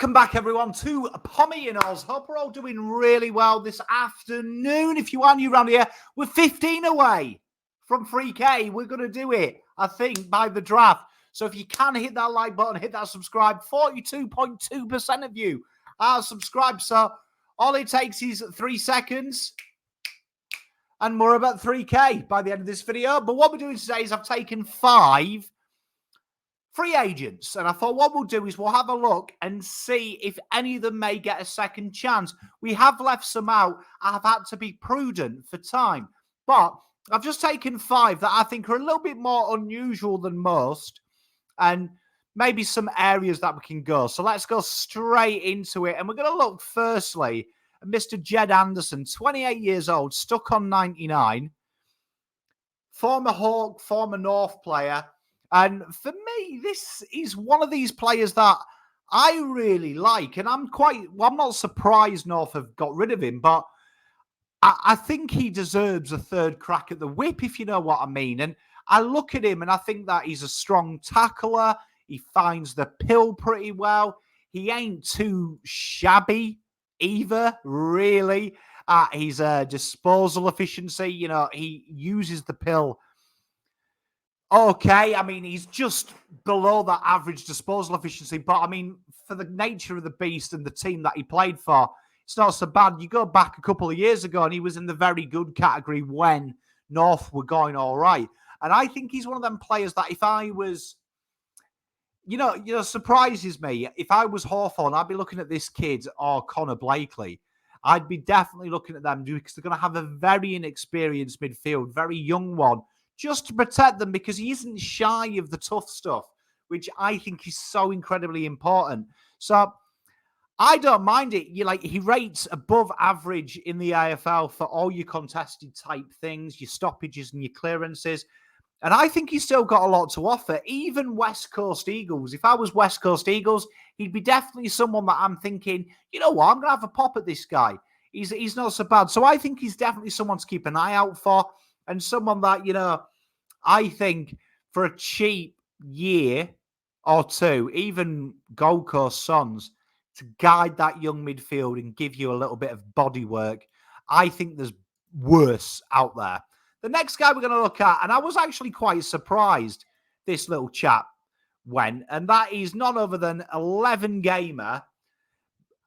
Welcome back, everyone, to Pommy and Oz. Hope we're all doing really well this afternoon. If you are new around here, we're 15 away from 3K. We're going to do it, I think, by the draft. So if you can hit that like button, hit that subscribe. 42.2% of you are subscribed. So all it takes is 3 seconds. And we're about 3K by the end of this video. But what we're doing today is I've taken 5 free agents. And I thought what we'll do is we'll have a look and see if any of them may get a second chance. We have left some out. I've had to be prudent for time. But I've just taken 5 that I think are a little bit more unusual than most. And maybe some areas that we can go. So let's go straight into it. And we're going to look firstly at Mr. Jed Anderson, 28 years old, stuck on 99. Former Hawk, former North player. And for me, this is one of these players that I really like. And I'm not surprised North have got rid of him, but I think he deserves a third crack at the whip, if you know what I mean. And I look at him and I think that he's a strong tackler. He finds the pill pretty well. He ain't too shabby either, really. His disposal efficiency, you know, he uses the pill okay. I mean, he's just below that average disposal efficiency. But, I mean, for the nature of the beast and the team that he played for, it's not so bad. You go back a couple of years ago and he was in the very good category when North were going all right. And I think he's one of them players that if I was, you know, surprises me. If I was Hawthorn, I'd be looking at this kid or Connor Blakely. I'd be definitely looking at them because they're going to have a very inexperienced midfield, very young one, just to protect them because he isn't shy of the tough stuff, which I think is so incredibly important. So I don't mind it. He rates above average in the AFL for all your contested type things, your stoppages and your clearances. And I think he's still got a lot to offer. Even West Coast Eagles, if I was West Coast Eagles, he'd be definitely someone that I'm thinking, you know what, I'm going to have a pop at this guy. He's not so bad. So I think he's definitely someone to keep an eye out for and someone that, you know, I think for a cheap year or two, even Gold Coast Suns, to guide that young midfield and give you a little bit of body work, I think there's worse out there. The next guy we're going to look at, and I was actually quite surprised this little chap went, and that is none other than 11-gamer,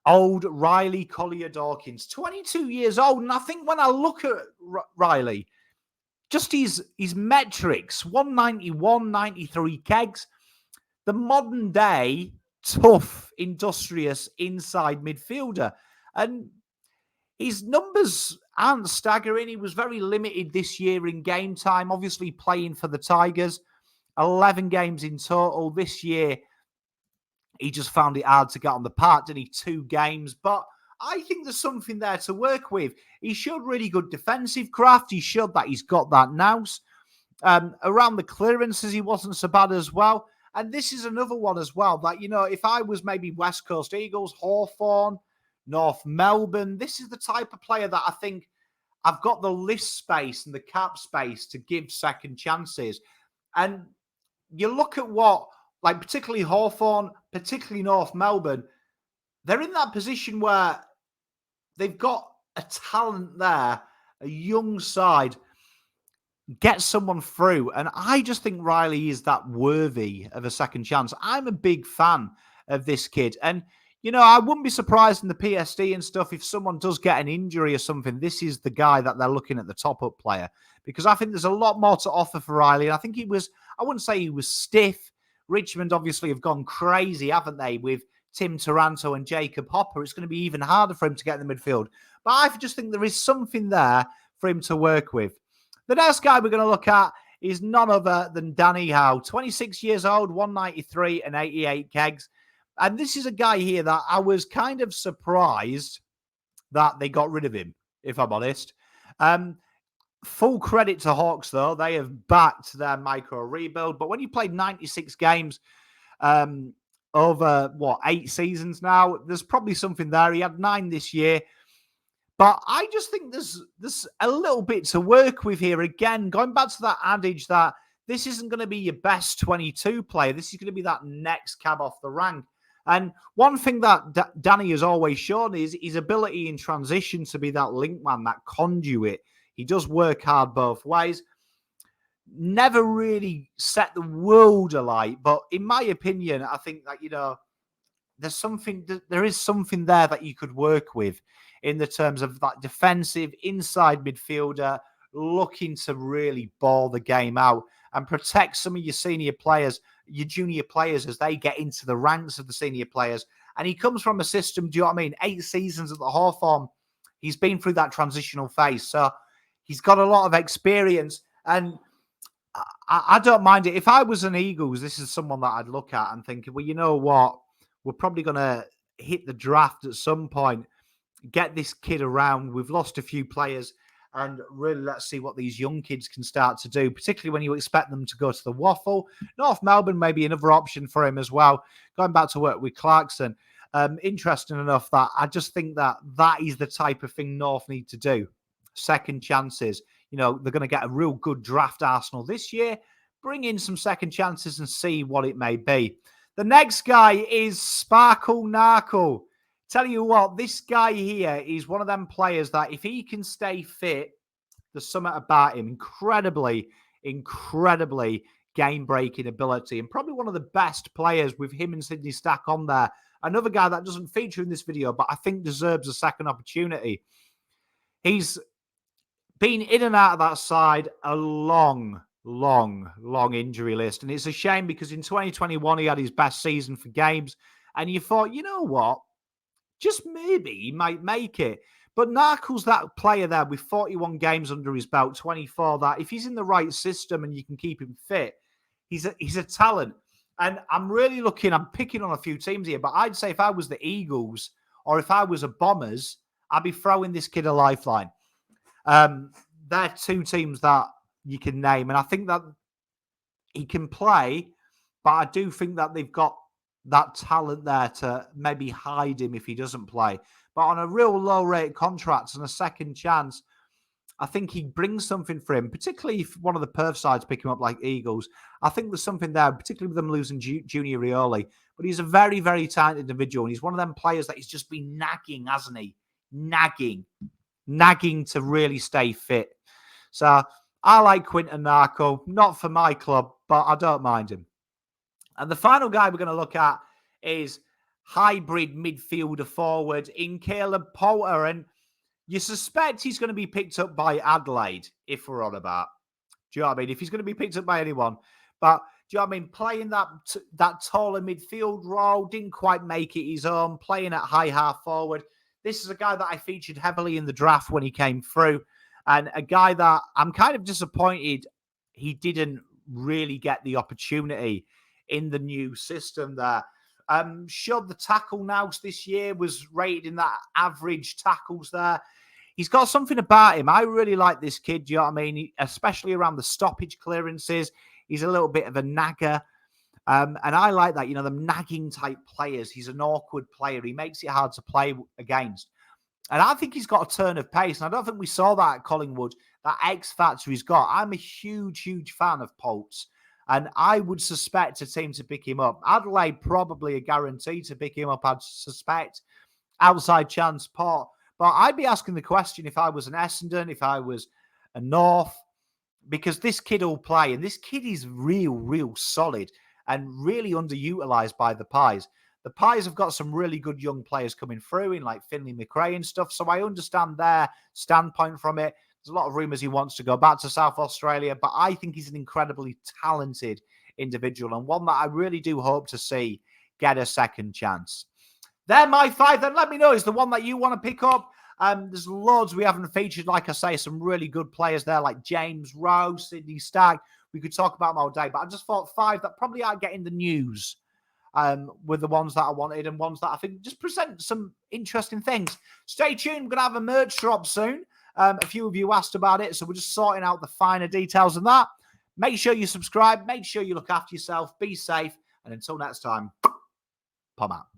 old Riley Collier-Dawkins, 22 years old. And I think when I look at Riley, just his metrics, 191, 93 kegs, the modern day tough, industrious inside midfielder. And his numbers aren't staggering. He was very limited this year in game time, obviously playing for the Tigers. 11 games in total. This year, he just found it hard to get on the park, didn't he? 2 games. But I think there's something there to work with. He showed really good defensive craft. He showed that he's got that nous. Around the clearances, he wasn't so bad as well. And this is another one as well that, you know, if I was maybe West Coast Eagles, Hawthorn, North Melbourne, this is the type of player that I think I've got the list space and the cap space to give second chances. And you look at what, like particularly Hawthorn, particularly North Melbourne, they're in that position where they've got a talent there, a young side, get someone through. And I just think Riley is that worthy of a second chance. I'm a big fan of this kid. And, you know, I wouldn't be surprised in the PSD and stuff if someone does get an injury or something. This is the guy that they're looking at, the top-up player. Because I think there's a lot more to offer for Riley. And I think he was, I wouldn't say he was stiff. Richmond obviously have gone crazy, haven't they, with Tim Taranto and Jacob Hopper. It's going to be even harder for him to get in the midfield. But I just think there is something there for him to work with. The next guy we're going to look at is none other than Danny Howe. 26 years old, 193 and 88 kegs. And this is a guy here that I was kind of surprised that they got rid of him, if I'm honest. Full credit to Hawks, though. They have backed their micro rebuild. But when you played 96 games over, 8 seasons now, there's probably something there. He had 9 this year. But I just think there's a little bit to work with here. Again, going back to that adage that this isn't going to be your best 22 player. This is going to be that next cab off the rank. And one thing that Danny has always shown is his ability in transition to be that link man, that conduit. He does work hard both ways. Never really set the world alight, but in my opinion, I think that, you know, there is something there that you could work with in the terms of that defensive inside midfielder looking to really ball the game out and protect some of your senior players, your junior players, as they get into the ranks of the senior players. And he comes from a system, do you know what I mean? 8 seasons at the Hawthorn. He's been through that transitional phase. So he's got a lot of experience. And I don't mind it. If I was an Eagles, this is someone that I'd look at and think, well, you know what? We're probably going to hit the draft at some point, get this kid around. We've lost a few players, and really let's see what these young kids can start to do, particularly when you expect them to go to the Waffle. North Melbourne may be another option for him as well, going back to work with Clarkson. Interesting enough that I just think that is the type of thing North need to do. Second chances. You know, they're going to get a real good draft Arsenal this year. Bring in some second chances and see what it may be. The next guy is Sparkle Narkle. Tell you what, this guy here is one of them players that if he can stay fit, there's something about him. Incredibly game-breaking ability, and probably one of the best players with him and Sydney Stack on there. Another guy that doesn't feature in this video, but I think deserves a second opportunity. He's been in and out of that side a long injury list. And it's a shame because in 2021, he had his best season for games. And you thought, you know what? Just maybe he might make it. But Narkle's that player there with 41 games under his belt, 24, that if he's in the right system and you can keep him fit, he's a talent. And I'm picking on a few teams here, but I'd say if I was the Eagles or if I was a Bombers, I'd be throwing this kid a lifeline. They're two teams that you can name. And I think that he can play, but I do think that they've got that talent there to maybe hide him if he doesn't play. But on a real low-rate contract and a second chance, I think he brings something for him, particularly if one of the Perth sides pick him up like Eagles. I think there's something there, particularly with them losing Junior Rioli. But he's a very, very talented individual, and he's one of them players that he's just been nagging, hasn't he? Nagging to really stay fit. So I like Quinton Narkle, not for my club, but I don't mind him. And the final guy we're going to look at is hybrid midfielder forward in Caleb Poulter. And you suspect he's going to be picked up by Adelaide, if we're on about. Do you know what I mean? If he's going to be picked up by anyone. But do you know what I mean? Playing that taller midfield role, didn't quite make it his own, playing at high half forward. This is a guy that I featured heavily in the draft when he came through. And a guy that I'm kind of disappointed he didn't really get the opportunity in the new system there. Showed the tackle now this year, was rated in that average tackles there. He's got something about him. I really like this kid, do you know what I mean? Especially around the stoppage clearances. He's a little bit of a nagger. And I like that, you know, the nagging type players. He's an awkward player. He makes it hard to play against. And I think he's got a turn of pace. And I don't think we saw that at Collingwood, that X factor he's got. I'm a huge fan of Poltz. And I would suspect a team to pick him up. Adelaide probably a guarantee to pick him up, I'd suspect. Outside chance, Port. But I'd be asking the question if I was an Essendon, if I was a North, because this kid will play. And this kid is real solid and really underutilised by the Pies. The Pies have got some really good young players coming through in like Finlay McRae and stuff. So I understand their standpoint from it. There's a lot of rumours he wants to go back to South Australia, but I think he's an incredibly talented individual and one that I really do hope to see get a second chance. They're my 5. Then let me know, is the one that you want to pick up? There's loads we haven't featured. Like I say, some really good players there like James Rowe, Sydney Stagg. We could talk about them all day, but I just thought 5 that probably aren't getting the news with the ones that I wanted and ones that I think just present some interesting things. Stay tuned. We're going to have a merch drop soon. A few of you asked about it, so we're just sorting out the finer details of that. Make sure you subscribe. Make sure you look after yourself. Be safe. And until next time, Pom out.